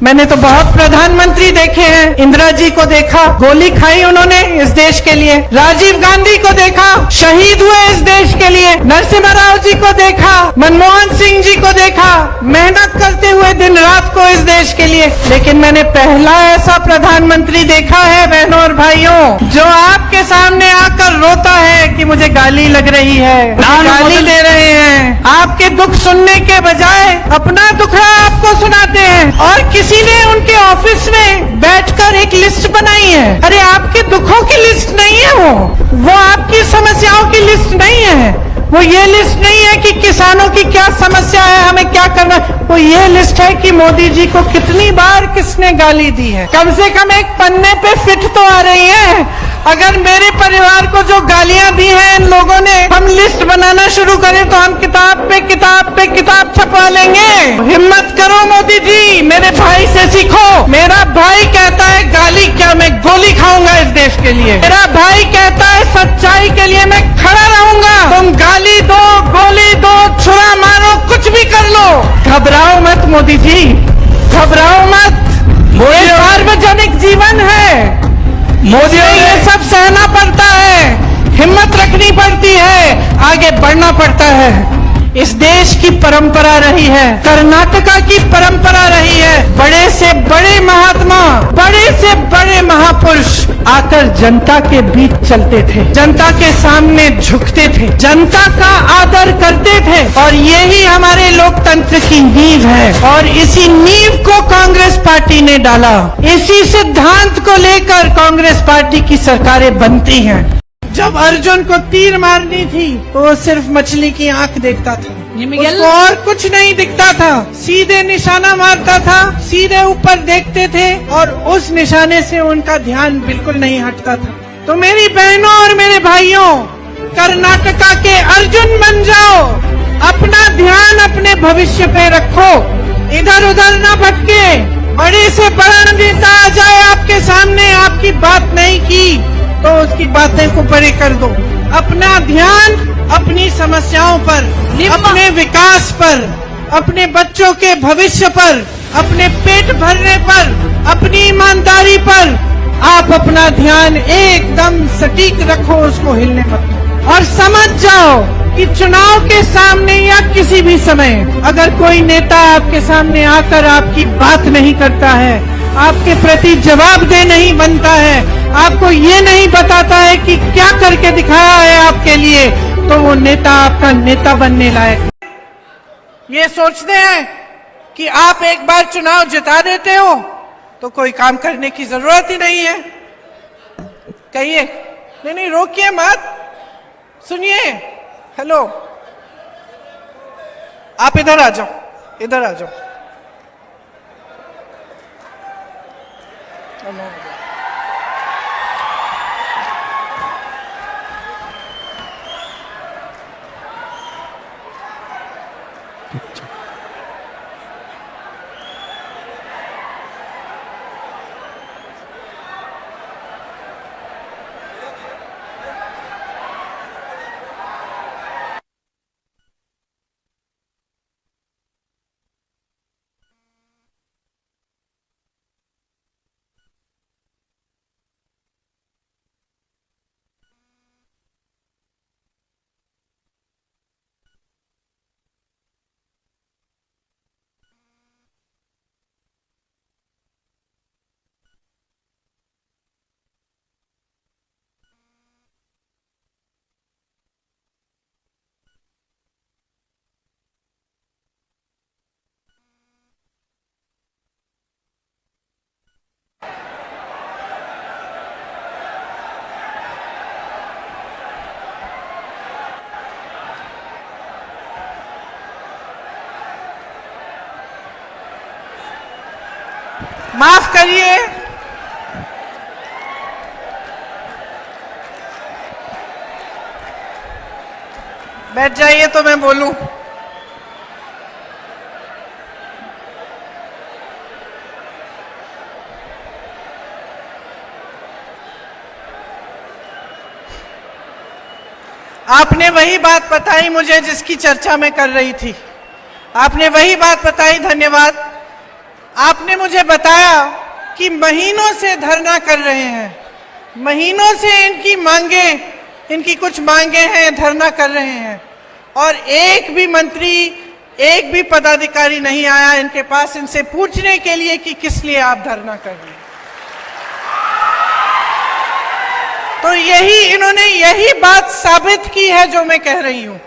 मैंने तो बहुत प्रधानमंत्री देखे हैं। इंदिरा जी को देखा, गोली खाई उन्होंने इस देश के लिए। राजीव गांधी को देखा, शहीद हुए इस देश के लिए। नरसिम्हा राव जी को देखा, मनमोहन सिंह जी को देखा, मेहनत करते हुए दिन रात को इस देश के लिए। लेकिन मैंने पहला ऐसा प्रधानमंत्री देखा है बहनों और भाइयों, जो आपके सामने आकर रोता है कि मुझे गाली लग रही है, गाली दे रहे हैं। आपके दुख सुनने के बजाय अपना दुखड़ा आपको सुनाते हैं और किसी ने उनके ऑफिस में बैठकर एक लिस्ट बनाई है। अरे आपके दुखों की लिस्ट नहीं है वो आपकी समस्याओं की लिस्ट नहीं है। वो ये लिस्ट नहीं है कि किसानों की क्या समस्या है, हमें क्या करना। वो ये लिस्ट है कि मोदी जी को कितनी बार किसने गाली दी है। कम से कम एक पन्ने पे फिट तो आ रही है। अगर मेरे परिवार को जो गालियां दी हैं इन लोगों ने, हम लिस्ट बनाना शुरू करें तो हम किताब पे किताब छपवा लेंगे। हिम्मत करो मोदी जी, मेरे भाई से सीखो। मेरा भाई कहता है गाली क्या, मैं गोली खाऊंगा इस देश के लिए। मेरा भाई कहता है सच्चाई के लिए मैं खड़ा रहूंगा। तुम गाली दो, गोली दो, छुरा मारो, कुछ भी कर लो, घबराओ मत मोदी जी, घबराओ मत। ये सार्वजनिक जीवन है, मोदी ये सब सहना पड़ता है, हिम्मत रखनी पड़ती है, आगे बढ़ना पड़ता है। इस देश की परंपरा रही है, कर्नाटका की परंपरा रही है। बड़े से बड़े महात्मा, बड़े से बड़े महापुरुष आकर जनता के बीच चलते थे, जनता के सामने झुकते थे, जनता का आदर करते थे। और यही हमारे लोकतंत्र की नींव है और इसी नींव को कांग्रेस पार्टी ने डाला। इसी सिद्धांत को लेकर कांग्रेस पार्टी की सरकारें बनती हैं। जब अर्जुन को तीर मारनी थी तो वो सिर्फ मछली की आंख देखता था, उसको और कुछ नहीं दिखता था। सीधे निशाना मारता था, सीधे ऊपर देखते थे और उस निशाने से उनका ध्यान बिल्कुल नहीं हटता था। तो मेरी बहनों और मेरे भाइयों, कर्नाटका के अर्जुन बन जाओ। अपना ध्यान अपने भविष्य पे रखो, इधर उधर ना भटके। बड़े से बड़ा नेता आ जाए आपके सामने, आपकी बात नहीं की तो उसकी बातें को परे कर दो। अपना ध्यान अपनी समस्याओं पर, अपने विकास पर, अपने बच्चों के भविष्य पर, अपने पेट भरने पर, अपनी ईमानदारी पर आप अपना ध्यान एकदम सटीक रखो, उसको हिलने मत दो। और समझ जाओ कि चुनाव के सामने या किसी भी समय अगर कोई नेता आपके सामने आकर आपकी बात नहीं करता है, आपके प्रति जवाबदेह नहीं बनता है, आपको ये नहीं बताता है कि क्या करके दिखाया है आपके लिए, तो वो नेता आपका नेता बनने लायक। ये सोचते हैं कि आप एक बार चुनाव जिता देते हो तो कोई काम करने की जरूरत ही नहीं है। कहिए नहीं, रोकिए मत, सुनिए। हेलो, आप इधर आ जाओ, इधर आ जाओ। माफ करिए, बैठ जाइए तो मैं बोलूं। आपने वही बात बताई मुझे जिसकी चर्चा मैं कर रही थी। आपने वही बात बताई, धन्यवाद। आपने मुझे बताया कि महीनों से धरना कर रहे हैं, महीनों से इनकी कुछ मांगे हैं, धरना कर रहे हैं, और एक भी मंत्री, एक भी पदाधिकारी नहीं आया इनके पास इनसे पूछने के लिए कि किस लिए आप धरना कर रहे हैं। तो इन्होंने यही बात साबित की है जो मैं कह रही हूं।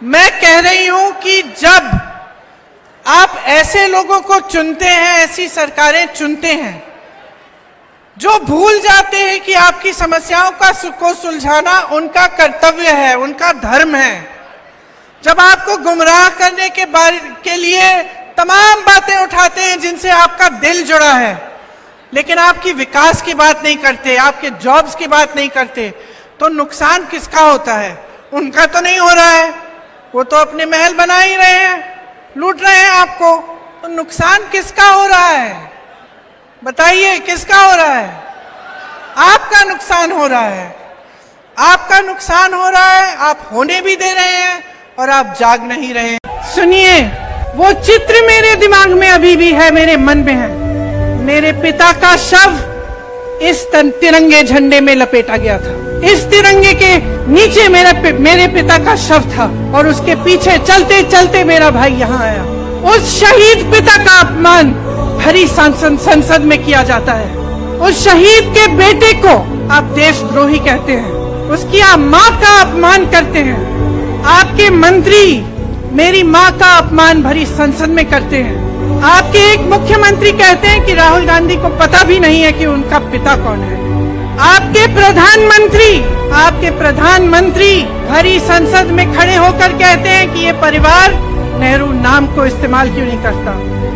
मैं कह रही हूं कि जब आप ऐसे लोगों को चुनते हैं, ऐसी सरकारें चुनते हैं जो भूल जाते हैं कि आपकी समस्याओं को सुलझाना उनका कर्तव्य है, उनका धर्म है, जब आपको गुमराह करने के लिए तमाम बातें उठाते हैं जिनसे आपका दिल जुड़ा है, लेकिन आपकी विकास की बात नहीं करते, आपके जॉब्स की बात नहीं करते, तो नुकसान किसका होता है? उनका तो नहीं हो रहा है, वो तो अपने महल बना ही रहे हैं, लूट रहे हैं आपको, तो नुकसान किसका हो रहा है? बताइए किसका हो रहा है? आपका नुकसान हो रहा है, आपका नुकसान हो रहा है। आप होने भी दे रहे हैं और आप जाग नहीं रहे। सुनिए, वो चित्र मेरे दिमाग में अभी भी है, मेरे मन में है। मेरे पिता का शव इस तिरंगे झंडे में लपेटा गया था, इस तिरंगे के नीचे मेरे पिता का शव था, और उसके पीछे चलते चलते मेरा भाई यहाँ आया। उस शहीद पिता का अपमान भरी संसद में किया जाता है। उस शहीद के बेटे को आप देशद्रोही कहते हैं, उसकी आप माँ का अपमान करते हैं। आपके मंत्री मेरी माँ का अपमान भरी संसद में करते हैं। आपके एक मुख्यमंत्री कहते हैं कि राहुल गांधी को पता भी नहीं है कि उनका पिता कौन है। आपके प्रधानमंत्री भरी संसद में खड़े होकर कहते हैं कि ये परिवार नेहरू नाम को इस्तेमाल क्यों नहीं करता।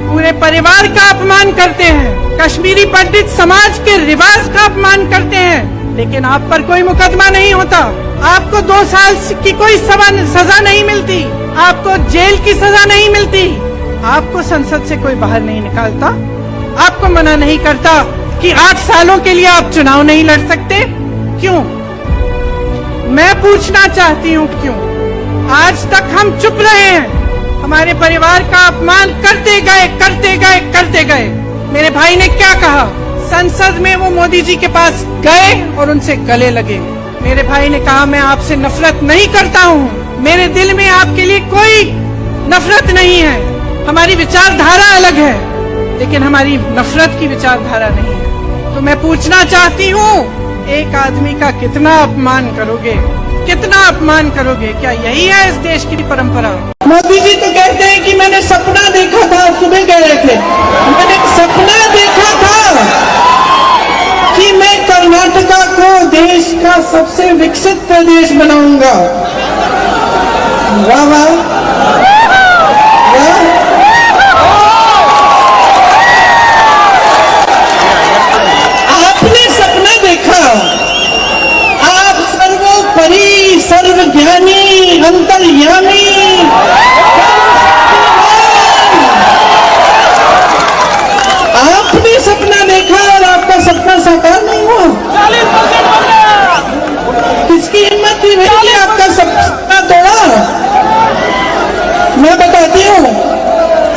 पूरे परिवार का अपमान करते हैं, कश्मीरी पंडित समाज के रिवाज का अपमान करते हैं, लेकिन आप पर कोई मुकदमा नहीं होता। आपको 2 साल की कोई सजा नहीं मिलती, आपको जेल की सजा नहीं मिलती, आपको संसद से कोई बाहर नहीं निकालता, आपको मना नहीं करता कि 8 सालों के लिए आप चुनाव नहीं लड़ सकते। क्यों? मैं पूछना चाहती हूँ क्यों? आज तक हम चुप रहे हैं, हमारे परिवार का अपमान करते गए। मेरे भाई ने क्या कहा? संसद में वो मोदी जी के पास गए और उनसे गले लगे। मेरे भाई ने कहा मैं आपसे नफरत नहीं करता हूँ, मेरे दिल में आपके लिए कोई नफरत नहीं है, हमारी विचारधारा अलग है, लेकिन हमारी नफरत की विचारधारा नहीं है। तो मैं पूछना चाहती हूँ, एक आदमी का कितना अपमान करोगे, कितना अपमान करोगे? क्या यही है इस देश की परंपरा? मोदी जी तो कहते हैं कि मैंने सपना देखा था, सुबह कह रहे थे मैंने सपना देखा था कि मैं कर्नाटका को देश का सबसे विकसित प्रदेश बनाऊंगा। वाह वाह, आपने सपना देखा, आप सर्वोपरि, सर्वज्ञानी, अंतर्यामी, आपने सपना देखा और आपका सपना साकार नहीं हुआ। किसकी हिम्मत थी भाई कि आपका सपना तोड़ा? मैं बताती हूँ,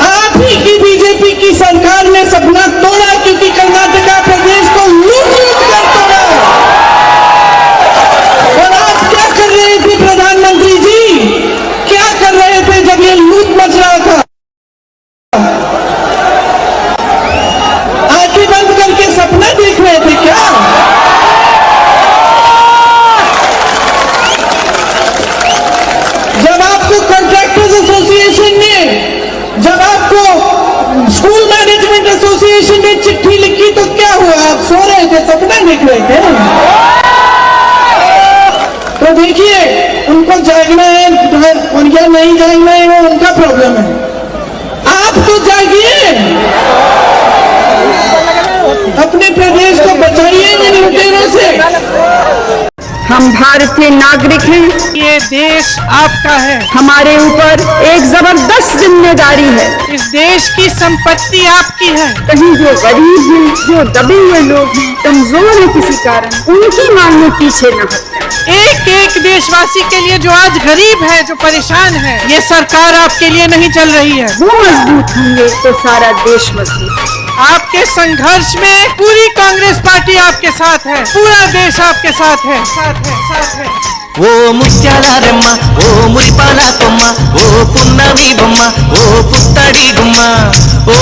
आप ही की बीजेपी की सरकार ने सपना तोड़ा, क्योंकि कर्नाटका प्रदेश को लूट कर तोड़ा। और आप क्या कर रहे थे प्रधानमंत्री जी, क्या कर रहे थे जब ये लूट मच रहा था? आंखें बंद करके सपना देख रहे थे क्या? जब आपको कॉन्ट्रैक्टर्स एसोसिएशन ने, जब आपको स्कूल मैनेजमेंट एसोसिएशन ने चिट्ठी लिखी तो क्या हुआ? आप सो रहे थे, सपना देख रहे थे। तो देखिए, उनको जागना है और या नहीं जागना है वो उनका प्रॉब्लम है, आप तो जागिए, अपने प्रदेश को बचाइए इन लुटेरों से। हम भारतीय नागरिक हैं, ये देश आपका है, हमारे ऊपर एक जबरदस्त जिम्मेदारी है। इस देश की संपत्ति आपकी है। कहीं जो गरीब हैं, जो दबे हुए लोग हैं, कमजोर हैं किसी कारण, उनकी मांग में पीछे न हटें। एक एक देशवासी के लिए जो आज गरीब है, जो परेशान है, ये सरकार आपके लिए नहीं चल रही है। वो मजबूत होंगे तो सारा देश मजबूत। आपके संघर्ष में पूरी कांग्रेस पार्टी आपके साथ है, पूरा देश आपके साथ है, साथ है। ఓ ముత్యాలారమ్మ ఓ మురిపాల కొమ్మ ఓ పున్నమి బొమ్మ ఓ పుత్తడి గుమ్మ ఓ